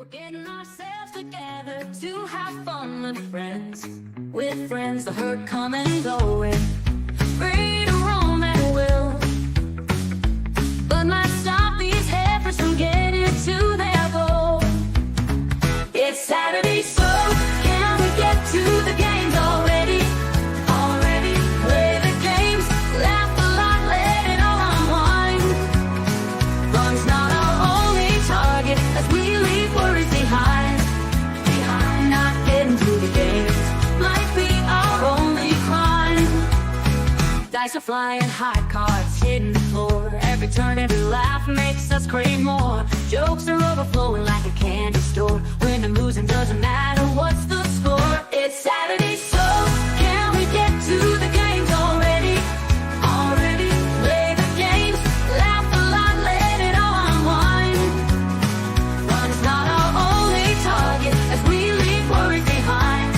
We're getting ourselves together to have fun with friends. With friends, the hurt come and go with free to roam at will. But might stop these heifers from getting to their goal. It's Saturday, so can we get to the games already? Already play the games, laugh a lot, let it all unwind. Fun's not our only target as we leave worries behind. Not getting to the games might be our only crime. Dice are flying, high cards hitting the floor. Every turn, every laugh makes us crave more. Jokes are overflowing like a candy store. Winning and losing doesn't matter, what's the score? It's Saturday, so can we get to the games already? Already play the games, laugh a lot, let it all unwind. Fun's not our only target as we leave worries behind.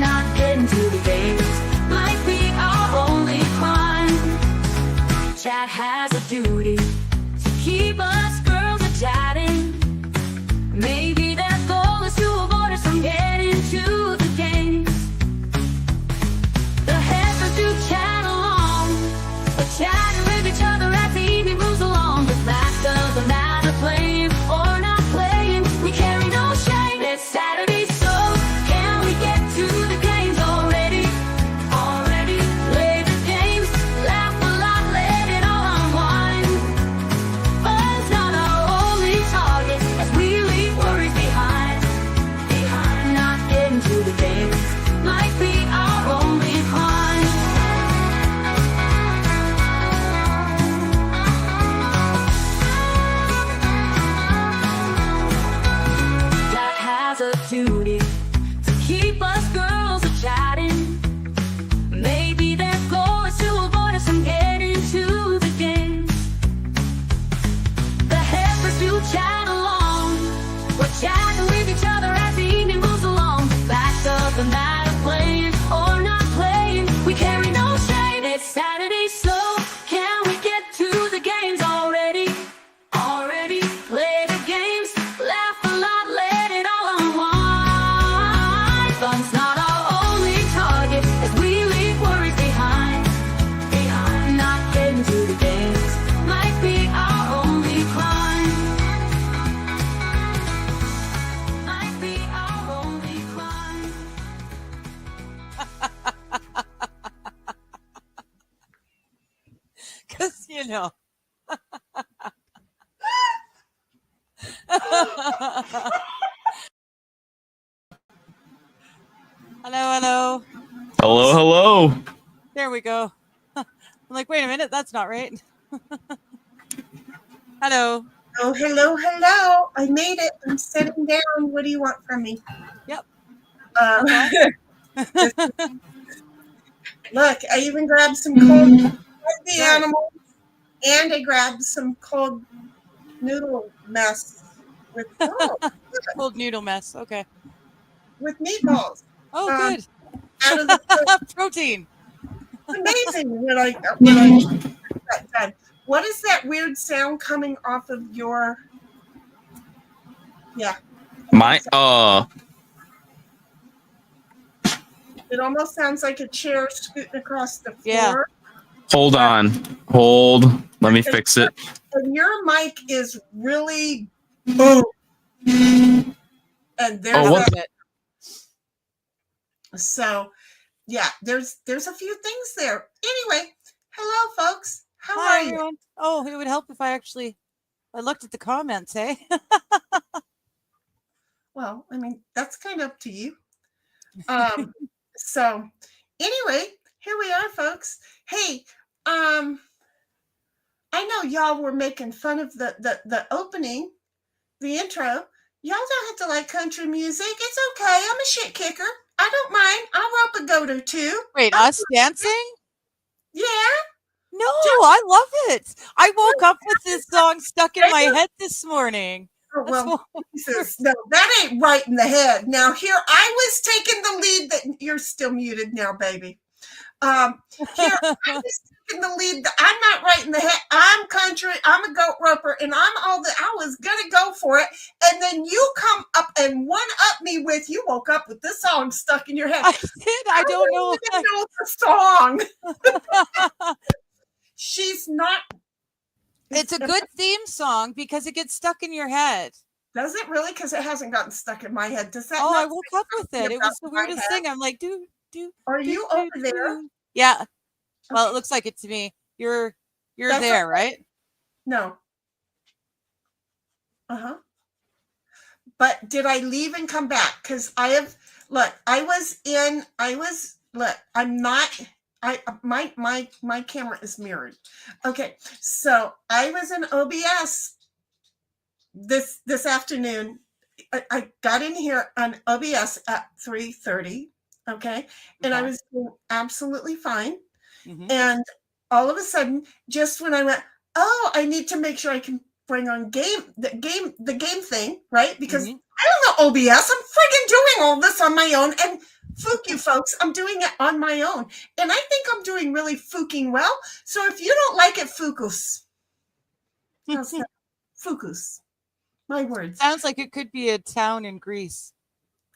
Not getting to the games might be our only crime. Chat has a duty to keep us girls a-chatting. Maybe their goal is to avoid us from getting to the games. The heifers do chat along, but chatting with each other as the evening moves along. The fact doesn't matter, playing or not playing, we carry no shame. It's Saturday, so can we get to the games already? Already play the games, laugh a lot, let it all unwind. Fun's not our only target as we leave worries behind. Not getting to the games might be our only crime. That has a duty to keep us girls a-chatting. Maybe their goal is to avoid us from getting to the games. The heifers do chat along, we're chatting with each other as the evening moves along. The fact doesn't matter, playing or not playing, we carry no shame. It's Saturday, so can we get to the games already? Already play the games, laugh a lot, let it all unwind. Fun's not our only target as we leave worries behind. Not getting to the games might be our only crime. Might be our only crime. Because, you know. Hello. Hello, hello. There we go. I'm like, wait a minute, that's not right. Hello. Oh, hello. I made it. I'm sitting down. What do you want from me? Yep. Look, I even grabbed some cold for the animals, and I grabbed some cold noodle mess with Cold noodle mess. Okay. with meatballs. Oh, good. Out of the Protein. it's amazing when I that done. What is that weird sound coming off of your? Yeah. My It almost sounds like a chair scooting across the floor. Yeah. hold on. Hold. Let me fix it. And your mic is really boom. And there's Oh, what? so yeah, there's a few things there. Anyway, hello folks. How Hi, are you? everyone. Oh, it would help if I looked at the comments, eh? Well, I mean, that's kind of up to you. So anyway, here we are, folks. Hey, I know y'all were making fun of the opening, the intro. Y'all don't have to like country music. It's okay. I'm a shit kicker. I don't mind. I'll rope a goat or two. Wait, us dancing? Yeah. No, I love it. I woke up with this song stuck in my head this morning. Oh, well, Jesus, no, that ain't right in the head. Now here, I was taking the lead that you're still muted now, baby. Here, I'm just taking the lead. I'm not right in the head. I'm country. I'm a goat roper, and I'm all that. I was gonna go for it, and then you come up and one up me with. You woke up with this song stuck in your head. I did. I don't know. even know the song. She's not. It's a good theme song because it gets stuck in your head. Does it really? Because it hasn't gotten stuck in my head. Does that? Oh, not I woke up with it. It was the weirdest thing. I'm like, Are you over there? Yeah. Well, it looks like it to me. You're That's there, okay. right? No. But did I leave and come back? Because I'm not. My camera is mirrored. Okay, so I was in OBS this afternoon. I got in here on OBS at 3:30. Okay, and I was doing absolutely fine. Mm-hmm. And all of a sudden, just when I went, oh, I need to make sure I can bring on the game thing, right? Because I don't know OBS. I'm friggin' doing all this on my own. And fuck you folks, I'm doing it on my own. And I think I'm doing really fucking well. So if you don't like it, fukus. Fukus. My words. Sounds like it could be a town in Greece.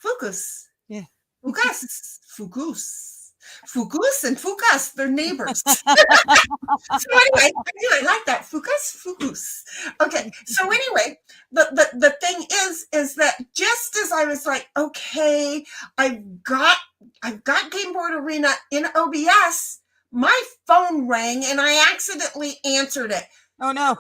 Fukus. Yeah. Fukas. Fukus. Fukus and Fukas, they're neighbors. So anyway, I like that. Fukus. Okay, so anyway, the thing is that just as I was like, okay, I've got Game Board Arena in OBS, my phone rang and I accidentally answered it. Oh no.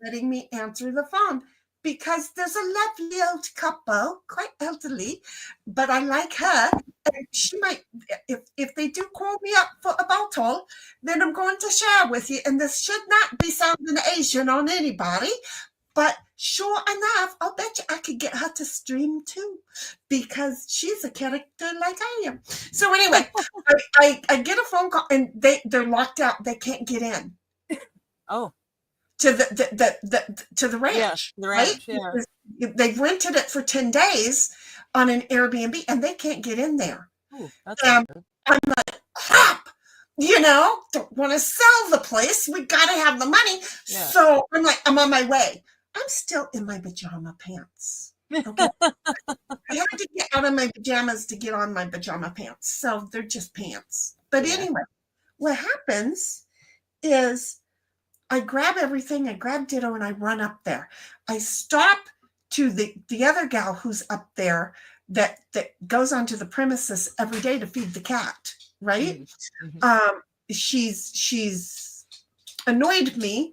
Letting me answer the phone. Because there's a lovely old couple, quite elderly, but I like her. And she might, if they do call me up for a bottle, then I'm going to share with you. And this should not be sounding Asian on anybody. But sure enough, I'll bet you I could get her to stream too, because she's a character like I am. So anyway, I get a phone call and they're locked out. They can't get in. Oh. To the ranch, yeah, the ranch, right? Yeah. They've rented it for 10 days on an Airbnb and they can't get in there. Ooh, that's I'm like, crap, don't want to sell the place. We got to have the money. Yeah. So I'm like, I'm on my way. I'm still in my pajama pants. Okay. I had to get out of my pajamas to get on my pajama pants. So they're just pants. But anyway, what happens is I grab everything, I grab Ditto, and I run up there. I stop to the other gal who's up there that goes onto the premises every day to feed the cat, right? Mm-hmm. She's annoyed me,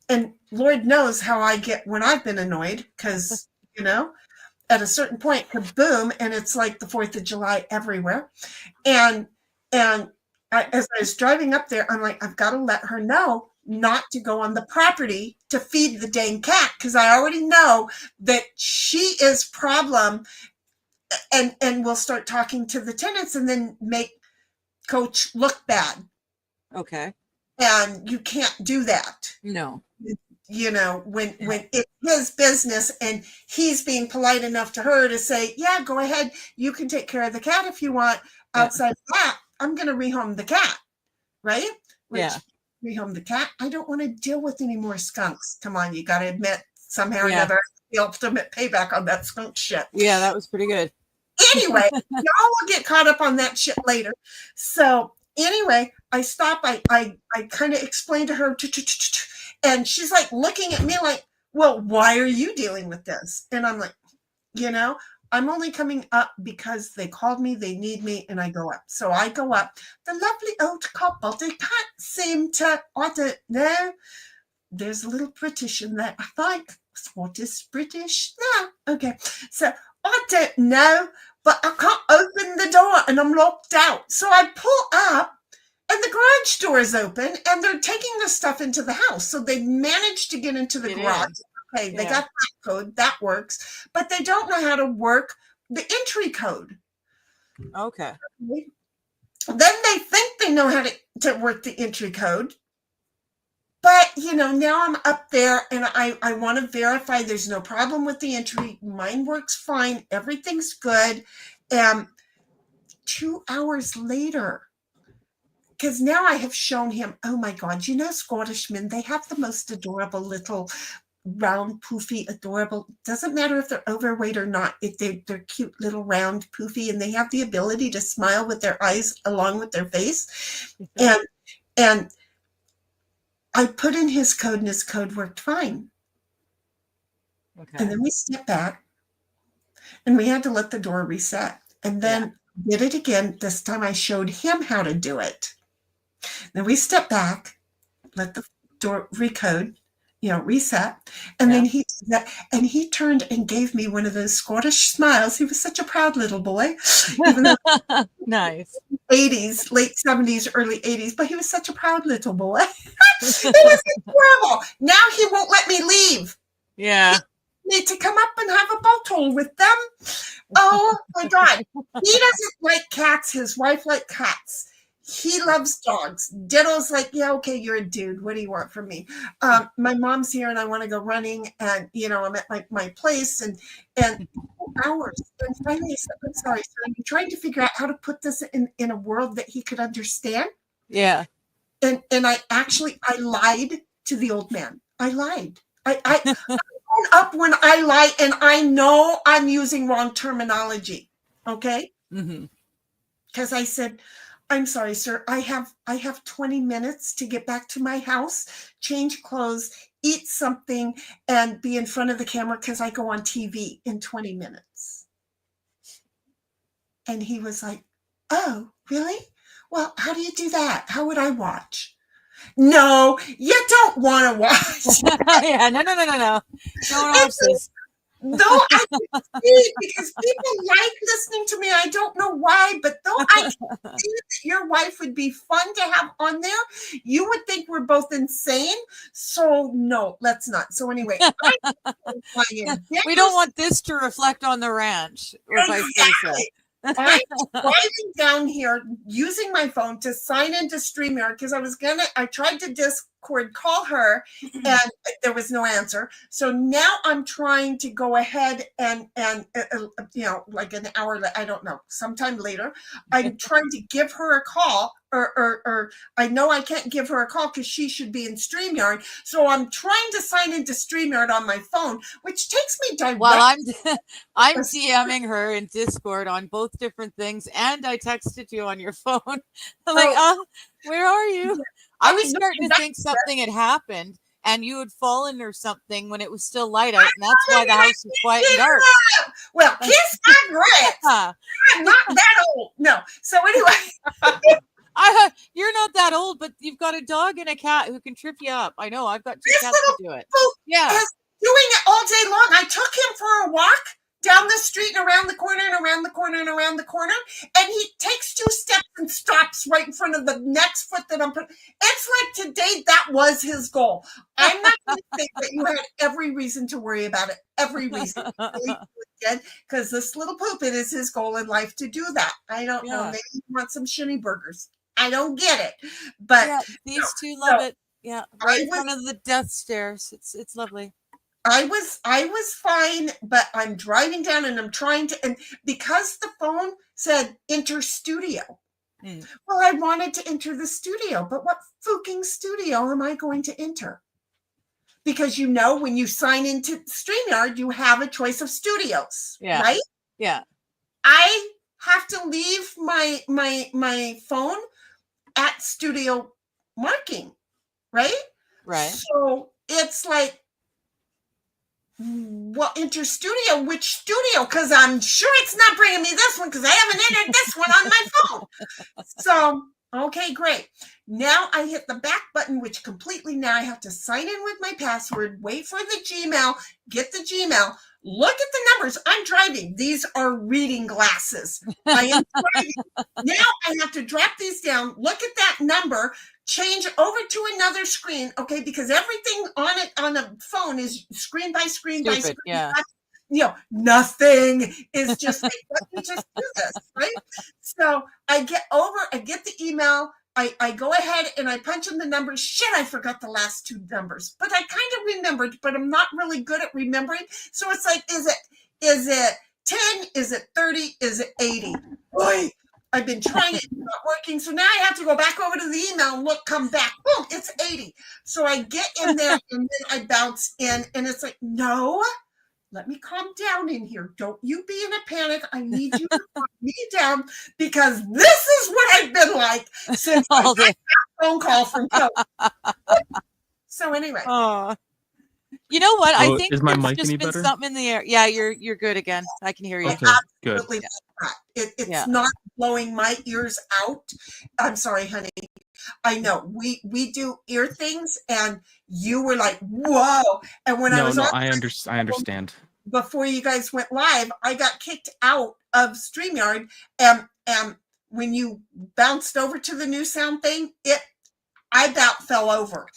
and Lord knows how I get when I've been annoyed, because, at a certain point, kaboom, and it's like the 4th of July everywhere. And as I was driving up there, I'm like, I've got to let her know not to go on the property to feed the dang cat, because I already know that she is problem, and we'll start talking to the tenants and then make Coach look bad. Okay. And you can't do that. No. When it's his business and he's being polite enough to her to say, yeah, go ahead, you can take care of the cat if you want. Outside of that, I'm going to rehome the cat, right? Rehome the cat. I don't want to deal with any more skunks. Come on, you got to admit, somehow or another, the ultimate payback on that skunk shit. Yeah, that was pretty good. Anyway, y'all will get caught up on that shit later. So anyway, I stop. I kind of explain to her, and she's like looking at me like, well, why are you dealing with this? And I'm like, I'm only coming up because they called me, they need me, and I go up. So I go up. The lovely old couple, they can't seem to, I don't know. There's a little British in there. I think, what is British? No. Okay. So I don't know, but I can't open the door and I'm locked out. So I pull up and the garage door is open and they're taking the stuff into the house. So they managed to get into the garage. Okay, they got that code, that works, but they don't know how to work the entry code. Okay. Then they think they know how to work the entry code, but now I'm up there and I want to verify there's no problem with the entry. Mine works fine, everything's good. 2 hours later, because now I have shown him, oh my God, you know, Scottishmen, they have the most adorable little round, poofy, adorable, doesn't matter if they're overweight or not, if they're cute little round, poofy, and they have the ability to smile with their eyes along with their face. And I put in his code, and his code worked fine. Okay. And then we stepped back, and we had to let the door reset. And then did it again. This time I showed him how to do it. Then we stepped back, let the door recode, reset. And then he turned and gave me one of those Scottish smiles. He was such a proud little boy, even though Nice. 80s, late 70s, early 80s, but he was such a proud little boy. It was adorable. Now he won't let me leave. Yeah. Need to come up and have a bottle with them. Oh my God. He doesn't like cats. His wife likes cats. He loves dogs. Ditto's like, yeah, okay, you're a dude. What do you want from me? My mom's here and I want to go running, and I'm at my place and hours. And finally I said, I'm sorry, sir. I'm trying to figure out how to put this in a world that he could understand. Yeah. And I lied to the old man. I lied. I own up when I lie, and I know I'm using wrong terminology. Okay? Because I said, I'm sorry, sir. I have 20 minutes to get back to my house, change clothes, eat something, and be in front of the camera because I go on TV in 20 minutes. And he was like, oh, really? Well, how do you do that? How would I watch? No, you don't want to watch. Yeah, no. Don't watch this. Though I can see, because people like listening to me, I don't know why, but though I can see that your wife would be fun to have on there, you would think we're both insane. So no, let's not. So anyway, we don't want this to reflect on the ranch, or vice versa. I'm driving down here using my phone to sign into StreamYard because I tried to Discord call her and there was no answer. So now I'm trying to go ahead and like an hour, I don't know, sometime later, I'm trying to give her a call or I know I can't give her a call because she should be in StreamYard. So I'm trying to sign into StreamYard on my phone, which takes me directly. Well, I'm DMing her in Discord on both different things, and I texted you on your phone. I'm like, where are you? I was starting to think something had happened, and you had fallen or something when it was still light out, and that's why the house was quiet and dark. Well, kiss my grits. I'm not that old. No. So anyway. You're not that old, but you've got a dog and a cat who can trip you up. I know. I've got two cats to do it. Yeah. Doing it all day long. I took him for a walk down the street and around the corner and around the corner and around the corner. And he takes 2 steps and stops right in front of the next foot that I'm putting. It's like today that was his goal. I'm not going to say that you had every reason to worry about it. Every reason. Because this little poop, it is his goal in life to do that. I don't know. Maybe he wants some shinny burgers. I don't get it. But these two love it. Yeah. Right in front of the death stairs. It's lovely. I was fine, but I'm driving down and I'm trying to, and because the phone said enter studio. Well, I wanted to enter the studio, but what fucking studio am I going to enter? Because when you sign into StreamYard, you have a choice of studios, right? Yeah. I have to leave my phone at studio marking, right? Right. So it's like, well, enter studio, which studio? Because I'm sure it's not bringing me this one because I haven't entered this one on my phone. So, okay, great. Now I hit the back button, which completely now I have to sign in with my password, wait for the Gmail, get the Gmail, look at the numbers. I'm driving. These are reading glasses. I am driving. Now I have to drop these down, look at that number, change over to another screen, okay, because everything on a phone is screen by screen by screen. Yeah. Nothing is just like, let me just do this, right? So I get the email, I go ahead and I punch in the numbers. Shit, I forgot the last 2 numbers, but I kind of remembered, but I'm not really good at remembering. So it's like, is it 10? Is it 30? Is it 80? Boy, I've been trying it, it's not working. So now I have to go back over to the email and look, come back. Boom, it's 80. So I get in there and then I bounce in and it's like, no, let me calm down in here. Don't you be in a panic. I need you to calm me down because this is what I've been like since I got that phone call from Joe. So anyway. You know what? I Oh, think is my there's mic just any been better? something in the air. Yeah, you're good again. I can hear you. Okay, good. Absolutely not. It's not blowing my ears out. I'm sorry, honey. I know we do ear things, and you were like, "Whoa!" And when I was on, I understand. Before you guys went live, I got kicked out of StreamYard, and when you bounced over to the new sound thing, I about fell over.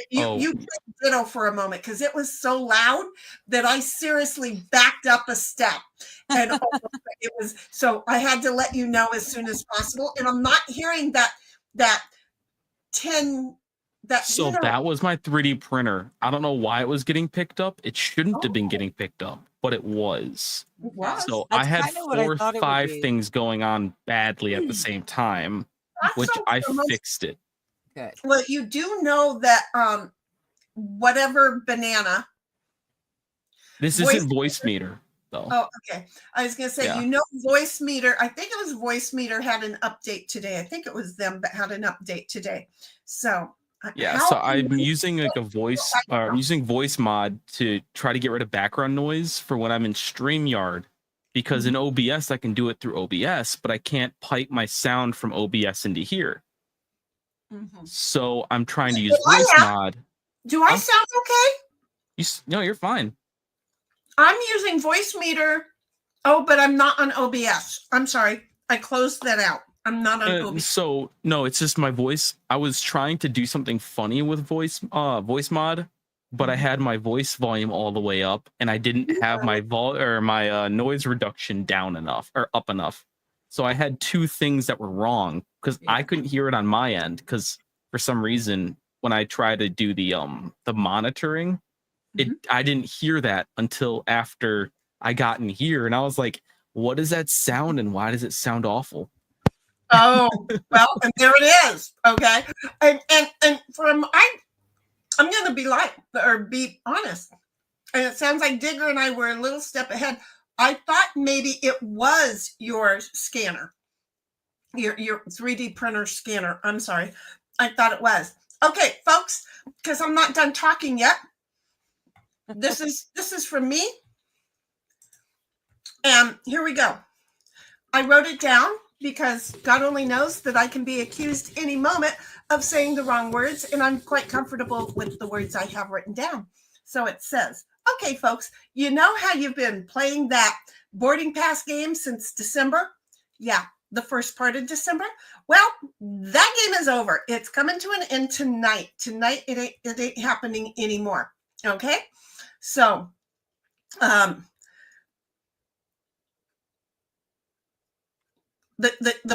You ditto for a moment because it was so loud that I seriously backed up a step, and it was so I had to let you know as soon as possible. And I'm not hearing that 10 that. So that was my 3D printer. I don't know why it was getting picked up. It shouldn't have been getting picked up, but it was. So I had 4 or 5 things going on badly at the same time, which I fixed it. Good. Well, you do know that whatever banana. This isn't voice meter though. Oh, okay. I was gonna say, voice meter. I think it was voice meter had an update today. I think it was them that had an update today. So so I'm using like a voice I'm using voice mod to try to get rid of background noise for when I'm in StreamYard, because in OBS I can do it through OBS, but I can't pipe my sound from OBS into here. So I'm trying to use voice mod. Do I sound okay? No, you're fine. I'm using voice meter. Oh, but I'm not on OBS. I'm sorry. I closed that out. I'm not on OBS. So no, it's just my voice. I was trying to do something funny with voice mod, but I had my voice volume all the way up, and I didn't have my noise reduction down enough or up enough. So I had 2 things that were wrong because I couldn't hear it on my end, because for some reason when I tried to do the monitoring, I didn't hear that until after I got in here, and I was like, what is that sound and why does it sound awful? Oh, well, and there it is. Okay. And I'm gonna be honest. And it sounds like Digger and I were a little step ahead. I thought maybe it was your scanner, your 3D printer scanner. I'm sorry. I thought it was. Okay, folks, because I'm not done talking yet. This is from me. And here we go. I wrote it down because God only knows that I can be accused any moment of saying the wrong words, and I'm quite comfortable with the words I have written down. So it says, okay, folks, you know how you've been playing that boarding pass game since December? Yeah, the first part of December. Well, that game is over. It's coming to an end tonight. Tonight, it ain't happening anymore. Okay? So, the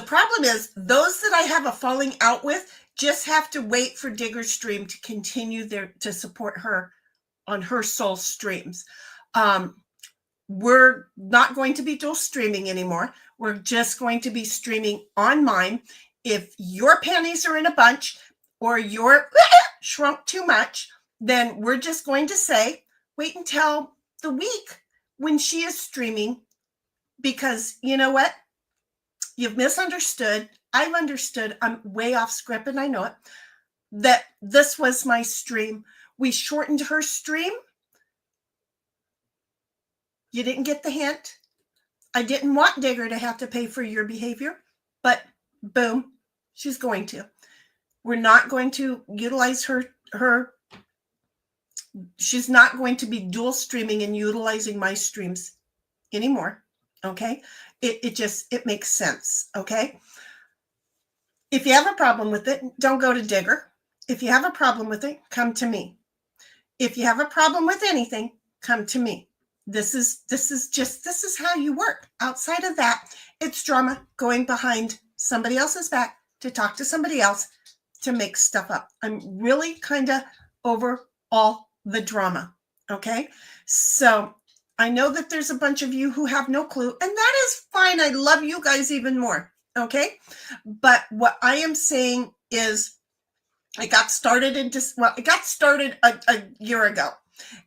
problem is those that I have a falling out with just have to wait for Digger's stream to continue to support her on her soul streams. We're not going to be dual streaming anymore. We're just going to be streaming on mine. If your panties are in a bunch or you're shrunk too much, then we're just going to say, wait until the week when she is streaming, because you know what? You've misunderstood. I've understood. I'm way off script and I know it. That this was my stream. We shortened her stream. You didn't get the hint. I didn't want Digger to have to pay for your behavior, but boom, she's going to. We're not going to utilize her. She's not going to be dual streaming and utilizing my streams anymore. Okay. It makes sense. Okay. If you have a problem with it, don't go to Digger. If you have a problem with it, come to me. If you have a problem with anything, come to me. This is how you work. Outside of that, it's drama going behind somebody else's back to talk to somebody else to make stuff up. I'm really kind of over all the drama. Okay. So I know that there's a bunch of you who have no clue, and that is fine. I love you guys even more. Okay. But what I am saying is it got started a year ago,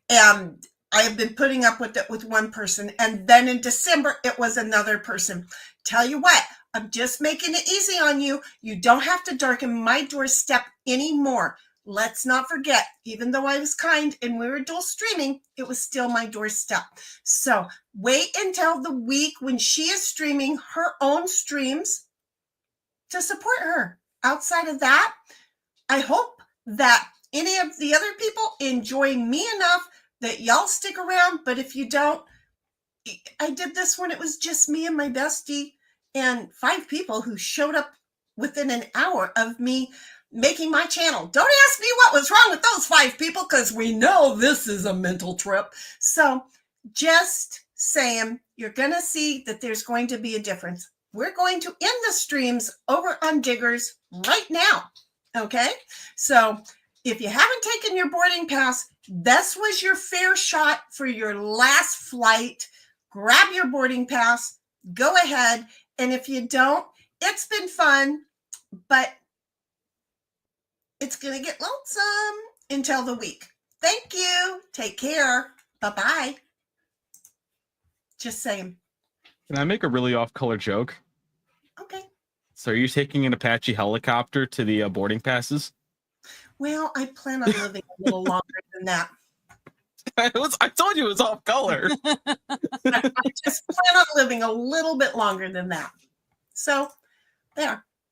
and I have been putting up with it with one person. And then in December, it was another person. Tell you what, I'm just making it easy on you. You don't have to darken my doorstep anymore. Let's not forget, even though I was kind and we were dual streaming, it was still my doorstep. So wait until the week when she is streaming her own streams to support her. Outside of that, I hope that any of the other people enjoy me enough that y'all stick around. But if you don't, I did this when it was just me and my bestie and 5 people who showed up within an hour of me making my channel. Don't ask me what was wrong with those 5 people, because we know this is a mental trip. So just saying, you're going to see that there's going to be a difference. We're going to end the streams over on Diggers right now. Okay. So if you haven't taken your boarding pass, this was your fair shot for your last flight. Grab your boarding pass, go ahead. And if you don't, it's been fun, but it's going to get lonesome until the week. Thank you. Take care. Bye-bye. Just saying. Can I make a really off-color joke? Okay. So are you taking an Apache helicopter to the boarding passes? Well, I plan on living a little longer than that. I told you it was off-color. I just plan on living a little bit longer than that. So, there.